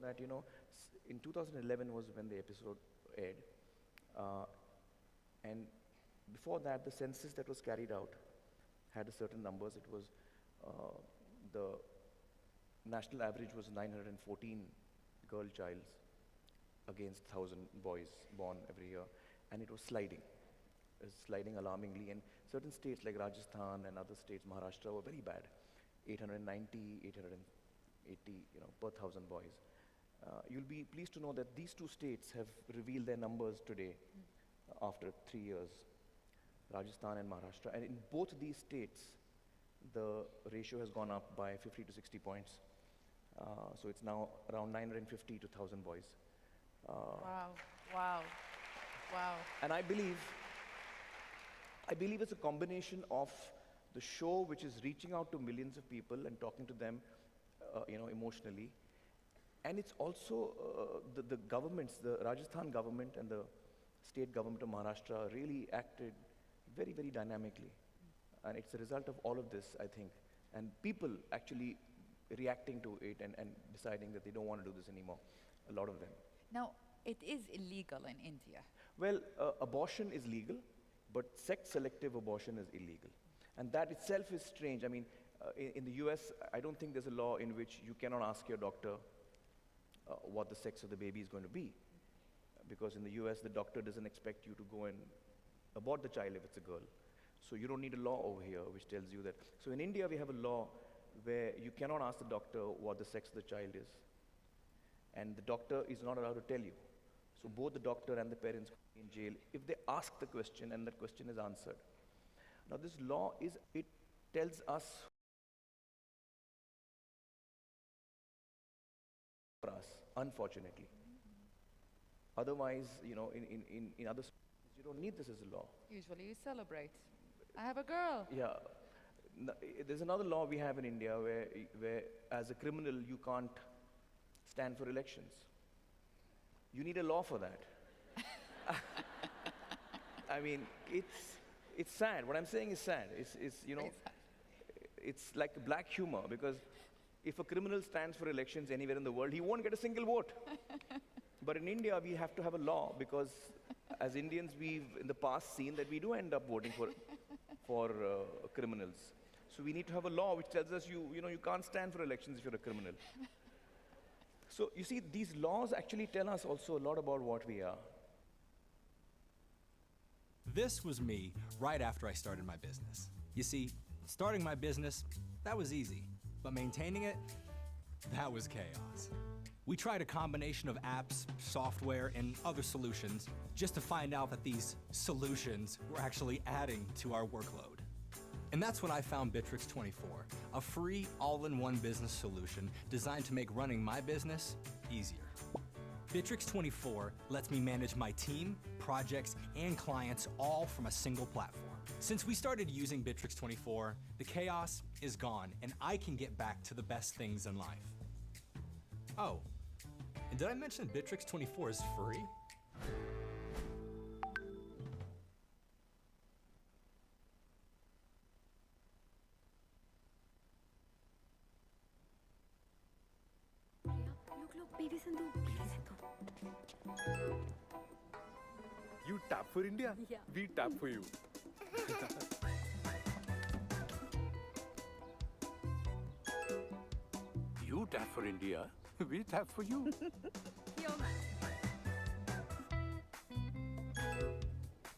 that, in 2011 was when the episode aired. Uh, and before that, the census that was carried out had a certain numbers. It was, the national average was 914 girl childs against 1,000 boys born every year. And it was sliding. It was sliding alarmingly. And certain states like Rajasthan and other states, Maharashtra, were very bad. 890, 880, per 1,000 boys. You'll be pleased to know that these two states have revealed their numbers today after 3 years, Rajasthan and Maharashtra. And in both these states, the ratio has gone up by 50 to 60 points. So it's now around 950 to 1,000 boys. Wow, wow, wow. And I believe it's a combination of the show, which is reaching out to millions of people and talking to them, emotionally. And it's also the governments, the Rajasthan government and the state government of Maharashtra really acted very, very dynamically. And it's a result of all of this, I think. And people actually reacting to it and deciding that they don't want to do this anymore, a lot of them. Now, it is illegal in India. Well, abortion is legal, but sex-selective abortion is illegal. And that itself is strange. I mean, in the US, I don't think there's a law in which you cannot ask your doctor what the sex of the baby is going to be. Because in the US, the doctor doesn't expect you to go and abort the child if it's a girl. So you don't need a law over here which tells you that. So in India, we have a law where you cannot ask the doctor what the sex of the child is. And the doctor is not allowed to tell you. So both the doctor and the parents in jail if they ask the question and that question is answered. Now this law it tells us for us, unfortunately. Otherwise, in other schools, you don't need this as a law. Usually you celebrate. I have a girl. Yeah. There's another law we have in India where as a criminal you can't stand for elections. You need a law for that. I mean, it's sad. What I'm saying is sad. It's like black humor, because if a criminal stands for elections anywhere in the world, he won't get a single vote. But in India, we have to have a law, because as Indians, we've in the past seen that we do end up voting for criminals. So we need to have a law which tells us you can't stand for elections if you're a criminal. So you see, these laws actually tell us also a lot about what we are. This was me right after I started my business. You see, starting my business, that was easy, but maintaining it, that was chaos. We tried a combination of apps, software, and other solutions just to find out that these solutions were actually adding to our workload. And that's when I found Bitrix 24, a free all-in-one business solution designed to make running my business easier. Bitrix 24 lets me manage my team, projects, and clients all from a single platform. Since we started using Bitrix 24, the chaos is gone, and I can get back to the best things in life. Oh, and did I mention Bitrix 24 is free? You tap for India, Yeah. we tap for you. You tap for India, we tap for you. Here, man.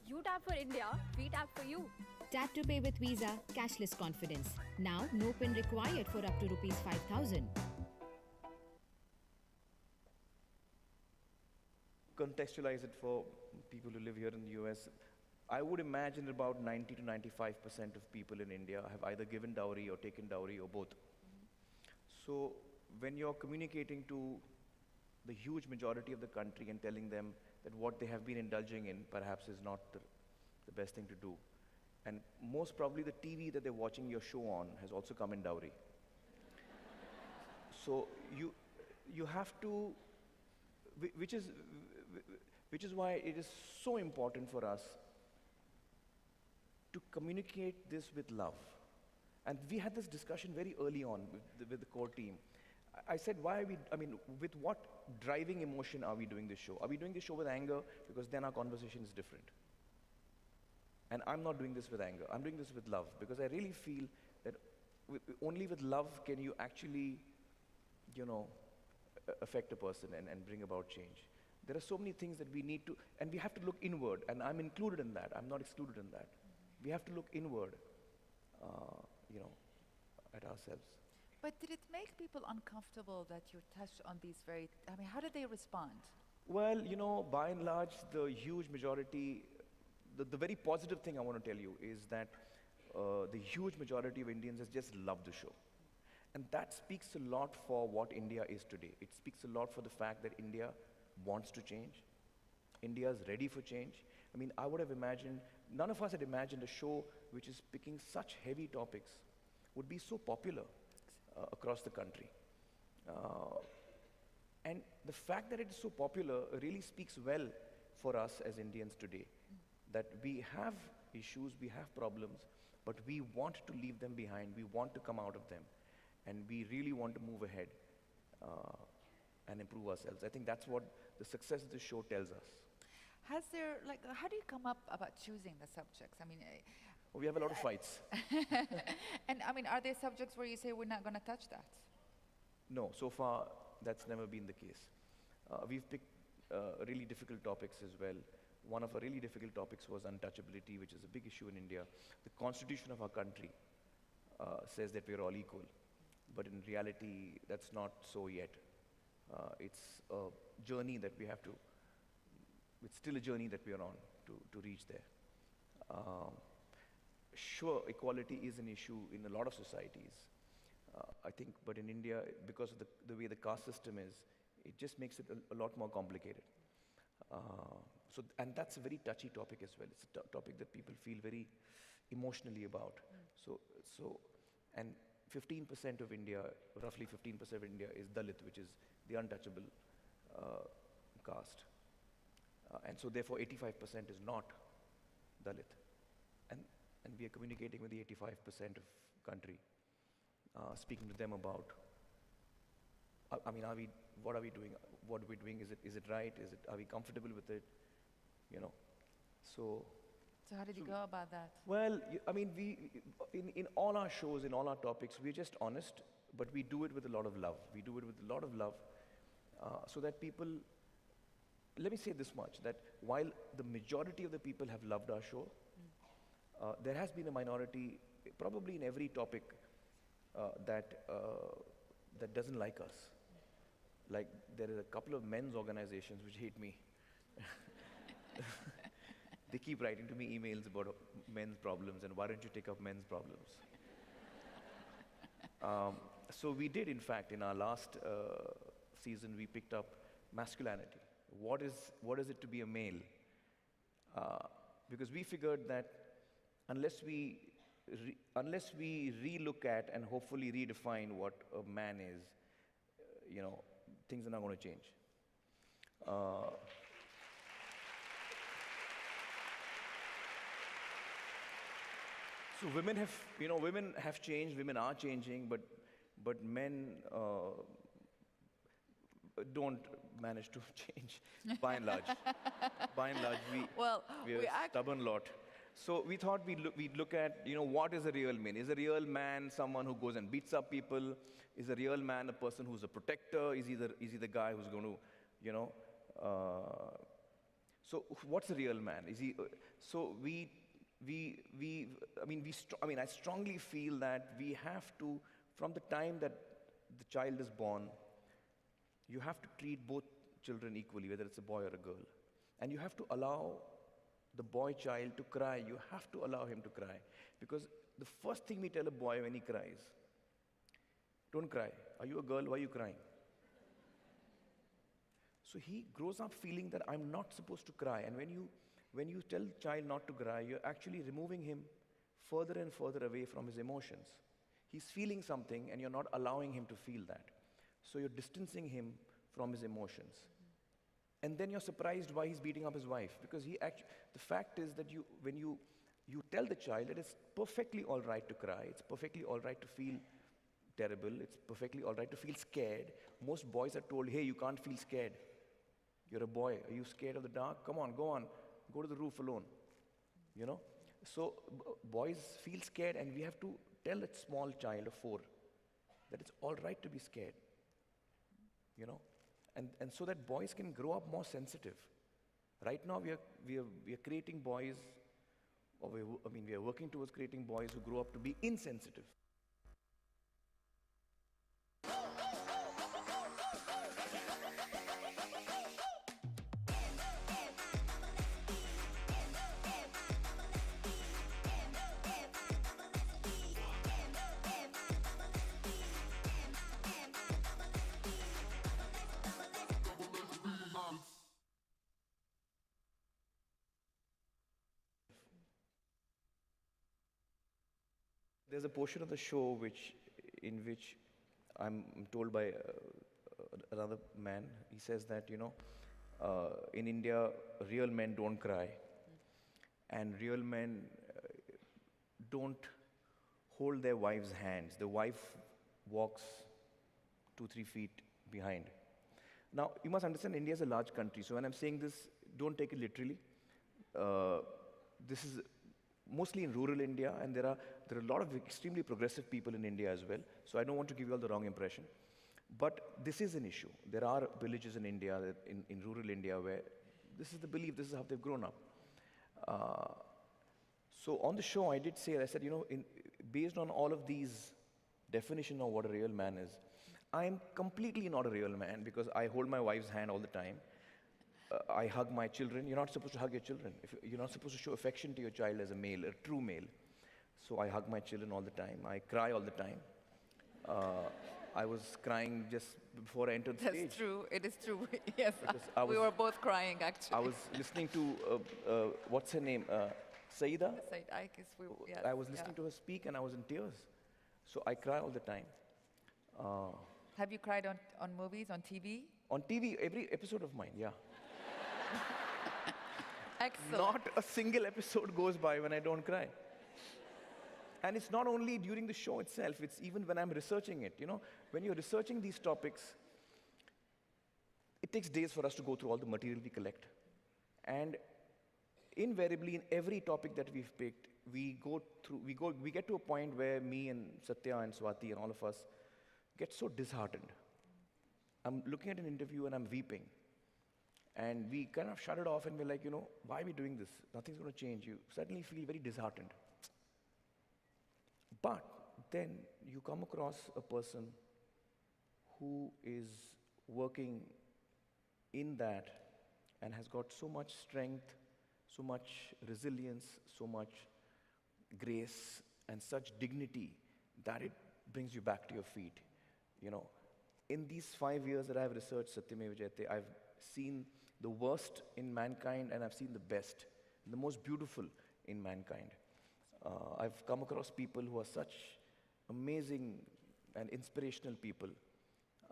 You tap for India, we tap for you. Tap to pay with Visa, cashless confidence. Now, no PIN required for up to rupees 5,000. Contextualize it for people who live here in the US. I would imagine about 90 to 95% of people in India have either given dowry or taken dowry or both. So when you're communicating to the huge majority of the country and telling them that what they have been indulging in perhaps is not the best thing to do, and most probably the TV that they're watching your show on has also come in dowry. So you have to, which is why it is so important for us to communicate this with love. And we had this discussion very early on with the core team. I said, why are we, I mean, with what driving emotion are we doing this show? Are we doing this show with anger? Because then our conversation is different. And I'm not doing this with anger. I'm doing this with love because I really feel that only with love can you actually, you know, affect a person and bring about change. There are so many things that we need to, and we have to look inward, and I'm included in that. I'm not excluded in that. We have to look inward, you know, at ourselves. But did it make people uncomfortable that you touched on these very, I mean, how did they respond? Well, you know, by and large, the huge majority, the very positive thing I want to tell you is that the huge majority of Indians has just loved the show. And that speaks a lot for what India is today. It speaks a lot for the fact that India wants to change. India is ready for change. I mean, I would have imagined, none of us had imagined a show which is picking such heavy topics would be so popular across the country. And the fact that it is so popular really speaks well for us as Indians today. That we have issues, we have problems, but we want to leave them behind. We want to come out of them. And we really want to move ahead and improve ourselves. I think that's what the success of the show tells us. Has there, like, how do you come up about choosing the subjects? I mean, We have a lot of fights. and I mean, are there subjects where you say we're not going to touch that? No, so far that's never been the case. We've picked really difficult topics as well. One of our really difficult topics was untouchability, which is a big issue in India. The constitution of our country says that we're all equal, but in reality, that's not so yet. It's a journey that we have to, it's still a journey that we are on to reach there. Sure, equality is an issue in a lot of societies, I think, but in India, because of the way the caste system is, it just makes it a lot more complicated. And that's a very touchy topic as well. It's a topic that people feel very emotionally about. And 15% of India, roughly 15% of India is Dalit, which is the untouchable caste. And so therefore 85% is not Dalit. And we are communicating with the 85% of country, speaking to them about, I mean, what are we doing? What are we doing? Is it right? Are we comfortable with it? You know, so how did you go about that? well, I mean, in all our shows, in all our topics, we're just honest, but we do it with a lot of love. We do it with a lot of love, so that people, let me say this much, that while the majority of the people have loved our show, there has been a minority, probably in every topic, that doesn't like us. Like, there are a couple of men's organizations which hate me. They keep writing to me emails about men's problems and why don't you take up men's problems. So we did, in fact, in our last season, we picked up masculinity. What is it to be a male? Because we figured that unless we re-look at and hopefully redefine what a man is, you know, things are not going to change. So women have changed, women are changing, but men don't manage to change, by and large. By and large, we are a stubborn lot. So we thought we'd look at, you know, what is a real man? Is a real man someone who goes and beats up people? Is a real man a person who's a protector? Is he the guy who's going to, you know? So what's a real man? Is he? So I strongly feel that we have to, from the time that the child is born, you have to treat both children equally, whether it's a boy or a girl. And you have to allow the boy child to cry. You have to allow him to cry. Because the first thing we tell a boy when he cries, don't cry. Are you a girl? Why are you crying? So he grows up feeling that I'm not supposed to cry. And when you tell the child not to cry, you're actually removing him further and further away from his emotions. He's feeling something and you're not allowing him to feel that. So you're distancing him from his emotions. And then you're surprised why he's beating up his wife. Because the fact is that when you tell the child that it's perfectly all right to cry, it's perfectly all right to feel terrible. It's perfectly all right to feel scared. Most boys are told, hey, you can't feel scared. You're a boy. Are you scared of the dark? Come on, go on. Go to the roof alone. You know? So boys feel scared, and we have to tell that small child of 4 that it's all right to be scared. You know? And so that boys can grow up more sensitive. Right now we are creating boys, or we are working towards creating boys who grow up to be insensitive. There's a portion of the show in which I'm told by another man. He says that, in India, real men don't cry, and real men don't hold their wives' hands. The wife walks 2-3 feet behind. Now, you must understand, India is a large country, so when I'm saying this, don't take it literally. This is mostly in rural India, and there are a lot of extremely progressive people in India as well, so I don't want to give you all the wrong impression. But this is an issue. There are villages in India, in rural India, where this is the belief, this is how they've grown up. So on the show, I said, based on all of these definitions of what a real man is, I'm completely not a real man, because I hold my wife's hand all the time. I hug my children. You're not supposed to hug your children. You're not supposed to show affection to your child as a male, a true male. So I hug my children all the time. I cry all the time. I was crying just before I entered the stage. That's true. It is true. Yes, we was- were both crying, actually. I was listening to, what's her name? Saida? Said, I guess yes, I was listening to her speak, and I was in tears. So I cry all the time. Have you cried on movies, on TV? On TV, every episode of mine, yeah. Excellent. Not a single episode goes by when I don't cry. And it's not only during the show itself, it's even when I'm researching it. When you're researching these topics, it takes days for us to go through all the material we collect. And invariably, in every topic that we've picked, we get to a point where me and Satya and Swati and all of us get so disheartened. I'm looking at an interview and I'm weeping. And we kind of shut it off, and we're like, why are we doing this? Nothing's going to change. You suddenly feel very disheartened. But then you come across a person who is working in that and has got so much strength, so much resilience, so much grace, and such dignity that it brings you back to your feet. In these 5 years that I've researched Satyameva Jayate, I've seen the worst in mankind, and I've seen the best, the most beautiful in mankind. I've come across people who are such amazing and inspirational people.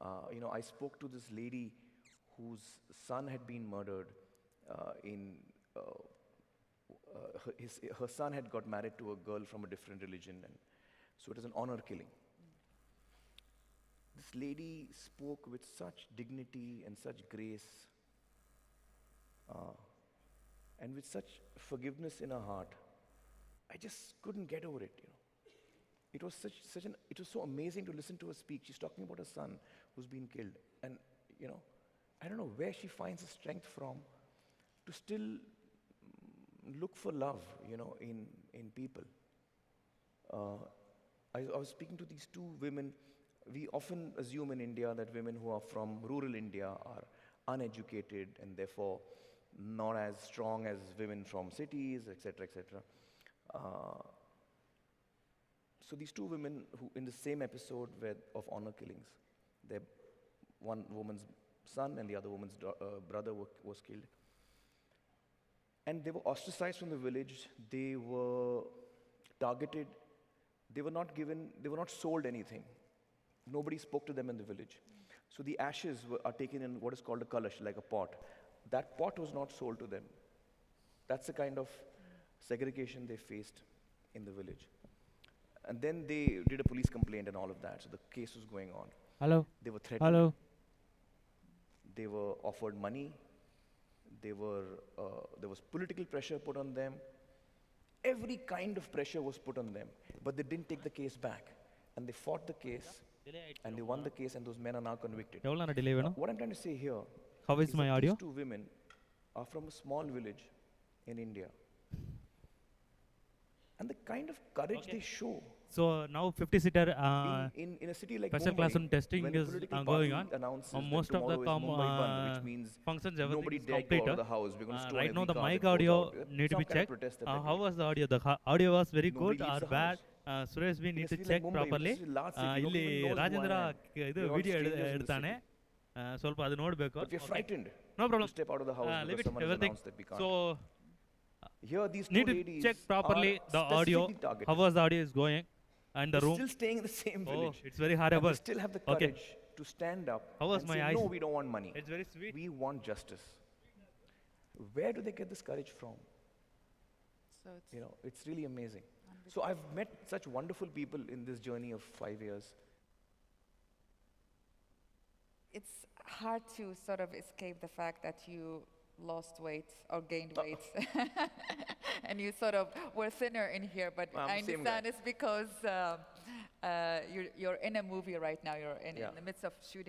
I spoke to this lady whose son had been murdered. Her son had got married to a girl from a different religion, and so it was an honor killing. This lady spoke with such dignity and such grace, and with such forgiveness in her heart. I just couldn't get over it. It was it was so amazing to listen to her speak. She's talking about her son who's been killed, and I don't know where she finds the strength from to still look for love, in people. I was speaking to these two women. We often assume in India that women who are from rural India are uneducated and therefore not as strong as women from cities, etc., etc. So these two women who, in the same episode of honor killings, one woman's son and the other woman's brother was killed. And they were ostracized from the village. They were targeted. They were not sold anything. Nobody spoke to them in the village. So the ashes are taken in what is called a kalash, like a pot. That pot was not sold to them. That's the kind of segregation they faced in the village. And then they did a police complaint and all of that. So the case was going on. Hello. They were threatened. Hello. They were offered money. There was political pressure put on them. Every kind of pressure was put on them. But they didn't take the case back. And they fought the case. And they won the case, and those men are now convicted. எவ்வளோ delay வேணும்? What I'm trying to say here How is my that audio? these two women are from a small village in India. And the kind of courage they show So now 50-seater in a city like special Mumbai, classroom testing when the is political going party on. announces that Most of the tomorrow is Mumbai Bandh, which means functions, nobody everything is dare go out complete. of the house. We're going to store Right now every the car mic that goes audio out. need to Some be kind of checked. protest that they're How doing. was the audio? The audio was very Nobody good leaves or the bad? house. Suresh, we need In a to city check like Mumbai, properly. this is last city, nobody ಇಲ್ಲಿ even knows who I Rajendra am. ಇದು We're all video strangers in the ಎಡ್ತಾನೆ city. ಸ್ವಲ್ಪ ಅದು ನೋಡಬೇಕು. But we're frightened No problem. to step out of the house Leave because it, someone has everything. announced that we can't. So Here, these two need to ladies check properly are the audio. specifically targeted. How was the audio is going and the They're room? still staying in the same Oh, village. it's very And horrible. they still have the Okay. courage to stand up How was and my say, eyes? no, we don't want money. It's very sweet. We want justice. Where do they get this courage from? So it's You know, it's really amazing. So I've met such wonderful people in this journey of 5 years. it's hard to sort of escape the fact that you lost weight or gained weight. And you sort of were thinner in here, but I'm I the same guy. understand it's because you're in a movie right now. You're in Yeah. the midst of shooting.